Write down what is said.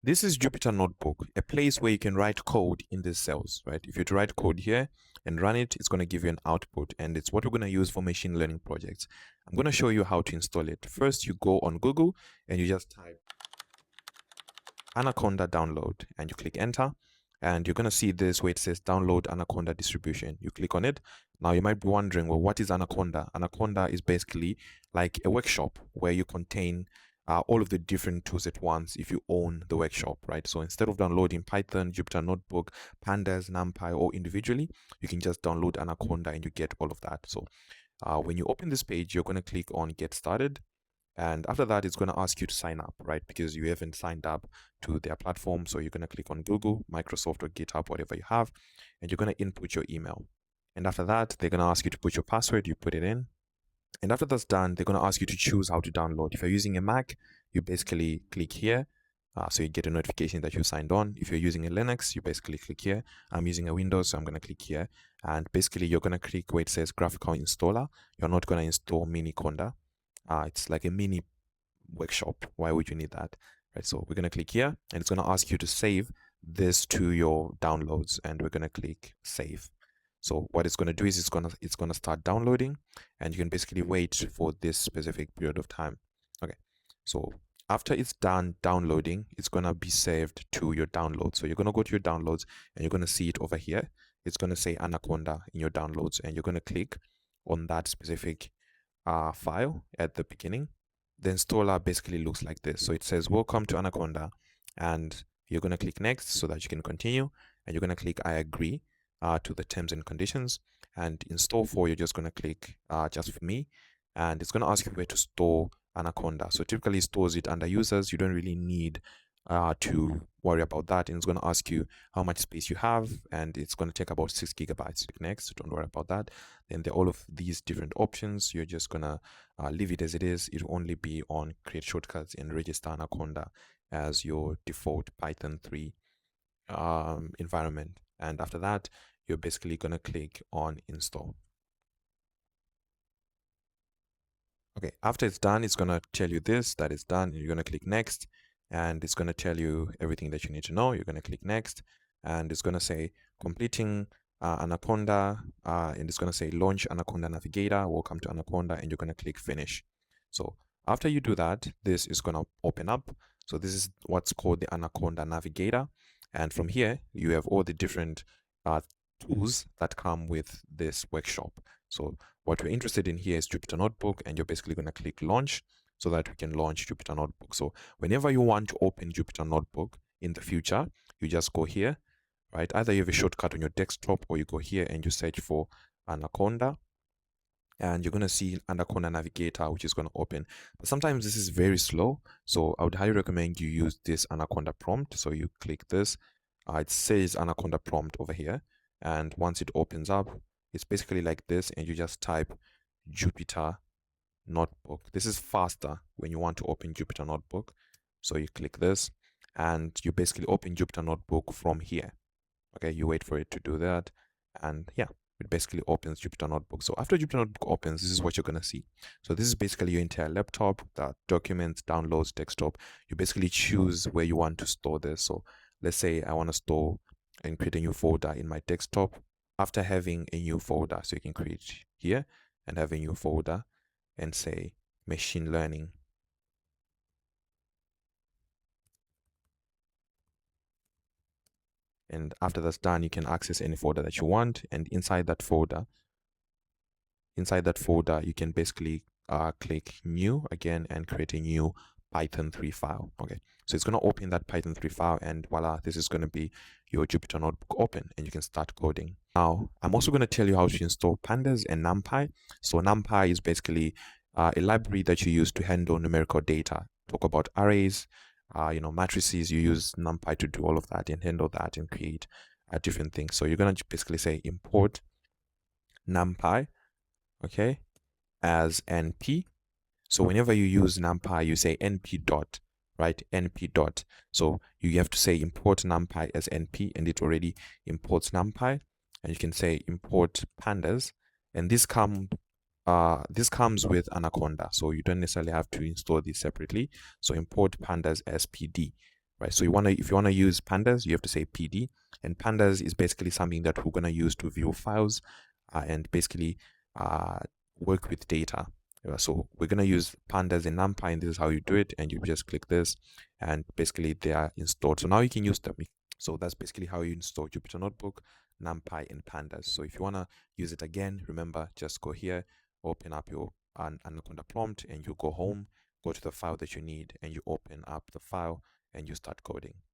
This is Jupyter Notebook, a place where you can write code in these cells, right? If you were to write code here and run it, it's going to give you an output, and it's what we're going to use for machine learning projects. I'm going to show you how to install it. First, you go on Google and you just type Anaconda download and you click enter, and you're going to see this where it says download Anaconda distribution. You click on it. Now you might be wondering, well, what is Anaconda? Anaconda is basically like a workshop where you contain all of the different tools at once if you own the workshop, right? So instead of downloading Python, Jupyter Notebook, Pandas, NumPy, or individually, you can just download Anaconda and you get all of that. So when you open this page, you're going to click on get started. And after that, it's going to ask you to sign up, right? Because you haven't signed up to their platform. So you're going to click on Google, Microsoft, or GitHub, whatever you have, and you're going to input your email. And after that, they're going to ask you to put your password, you put it in. And after that's done, they're going to ask you to choose how to download. If you're using a Mac, you basically click here. So you get a notification that you signed on. If you're using a Linux, you basically click here. I'm using a Windows, so I'm going to click here. And basically, you're going to click where it says graphical installer. You're not going to install Miniconda. It's like a mini workshop. Why would you need that? Right. So we're going to click here, and it's going to ask you to save this to your downloads, and we're going to click save. So what it's going to do is it's going to start downloading, and you can basically wait for this specific period of time. Okay. So after it's done downloading, it's going to be saved to your downloads. So you're going to go to your downloads, and you're going to see it over here. It's going to say Anaconda in your downloads, and you're going to click on that specific file at the beginning. The installer basically looks like this. So it says, welcome to Anaconda, and you're going to click next so that you can continue, and you're going to click I agree to the terms and conditions. And install for, you're just going to click just for me, and it's going to ask you where to store Anaconda. So typically it stores it under users. You don't really need to worry about that, and it's going to ask you how much space you have, and it's going to take about 6 gigabytes. Click next, don't worry about that. Then there are all of these different options. You're just going to leave it as it is. It will only be on create shortcuts and register Anaconda as your default Python 3 environment. And after that, you're basically going to click on install. Okay, after it's done, it's going to tell you this, that it's done. You're going to click next, and it's going to tell you everything that you need to know. You're going to click next, and it's going to say completing Anaconda, and it's going to say launch Anaconda Navigator, welcome to Anaconda, and you're going to click finish. So after you do that, this is going to open up. So this is what's called the Anaconda Navigator. And from here, you have all the different tools that come with this workshop. So what we're interested in here is Jupyter Notebook, and you're basically going to click launch so that we can launch Jupyter Notebook. So whenever you want to open Jupyter Notebook in the future, you just go here, right? Either you have a shortcut on your desktop, or you go here and you search for Anaconda, and you're going to see Anaconda Navigator, which is going to open. But sometimes this is very slow, so I would highly recommend you use this Anaconda prompt. So you click this, it says Anaconda prompt over here, and once it opens up, it's basically like this, and you just type Jupyter Notebook. This is faster when you want to open Jupyter Notebook. So you click this, and you basically open Jupyter Notebook from here. Okay, you wait for it to do that, and yeah, it basically opens Jupyter Notebook. So after Jupyter Notebook opens, this is what you're going to see. So this is basically your entire laptop, the documents, downloads, desktop. You basically choose where you want to store this. So let's say I want to store and create a new folder in my desktop. After having a new folder, so you can create here and have a new folder and say machine learning. And after that's done, you can access any folder that you want. And inside that folder, you can basically click new again and create a new Python 3 file. Okay, so it's going to open that Python 3 file, and voila, this is going to be your Jupyter Notebook open, and you can start coding. Now, I'm also going to tell you how to install Pandas and NumPy. So NumPy is basically a library that you use to handle numerical data. Talk about arrays, matrices. You use NumPy to do all of that and handle that and create different things. So you're going to basically say import NumPy, okay, as NP. So whenever you use NumPy, you say NP dot, right? NP dot. So you have to say import NumPy as NP, and it already imports NumPy. And you can say import Pandas, and this comes with Anaconda, so you don't necessarily have to install this separately. So import Pandas as PD. right? So if you wanna use pandas, you have to say PD, and pandas is basically something that we're gonna use to view files and basically uh, work with data. So we're gonna use pandas in NumPy, and this is how you do it. And you just click this, and basically they are installed. So now you can use them. So that's basically how you install Jupyter Notebook, NumPy, and pandas. So if you wanna use it again, remember, just go here, open up your Anaconda prompt, and you go home, go to the file that you need, and you open up the file and you start coding.